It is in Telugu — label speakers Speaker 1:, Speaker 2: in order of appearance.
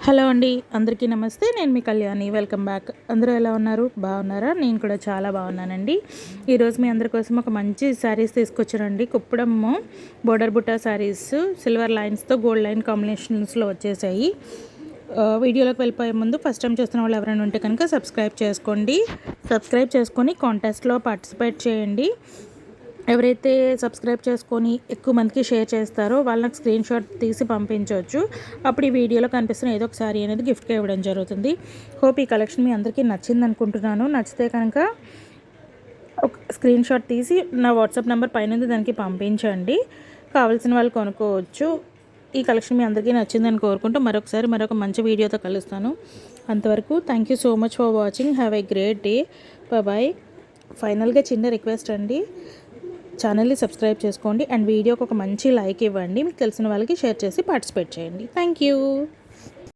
Speaker 1: హలో అండి, అందరికీ నమస్తే. నేను మీ కళ్యాణి. Welcome back. అందరూ ఎలా ఉన్నారు? బాగున్నారా? నేను కూడా చాలా బాగున్నానండి. ఈరోజు మీ అందరి కోసం ఒక మంచి శారీస్ తీసుకొచ్చానండి. కుప్పడము బోర్డర్ బుట్టా శారీస్ సిల్వర్ లైన్స్తో గోల్డ్ లైన్ కాంబినేషన్స్లో వచ్చేసాయి. వీడియోలోకి వెళ్ళిపోయే ముందు ఫస్ట్ టైం చూస్తున్న వాళ్ళు ఎవరైనా ఉంటే కనుక సబ్స్క్రైబ్ చేసుకోండి. సబ్స్క్రైబ్ చేసుకొని కాంటెస్ట్లో పార్టిసిపేట్ చేయండి. ఎవరైతే సబ్స్క్రైబ్ చేసుకొని ఎక్కువ మందికి షేర్ చేస్తారో వాళ్ళకి స్క్రీన్ షాట్ తీసి పంపించవచ్చు. అప్పుడు ఈ వీడియోలో కనిపిస్తున్న ఏదో ఒక సారీ అనేది గిఫ్ట్గా ఇవ్వడం జరుగుతుంది. హోప్ ఈ కలెక్షన్ మీ అందరికీ నచ్చింది అనుకుంటున్నాను. నచ్చితే కనుక ఒక స్క్రీన్ షాట్ తీసి నా వాట్సాప్ నెంబర్ పైన దానికి పంపించండి. కావాల్సిన వాళ్ళు కొనుక్కోవచ్చు. ఈ కలెక్షన్ మీ అందరికీ నచ్చిందని కోరుకుంటూ మరొక మంచి వీడియోతో కలుస్తాను. అంతవరకు thank you so much for watching. Have a great day. Bye. ఫైనల్గా చిన్న రిక్వెస్ట్ అండి, ఛానల్ని సబ్స్క్రైబ్ చేసుకోండి అండ్ వీడియోకి ఒక మంచి లైక్ ఇవ్వండి. మీకు తెలిసిన వాళ్ళకి షేర్ చేసి పార్టిసిపేట్ చేయండి. Thank you.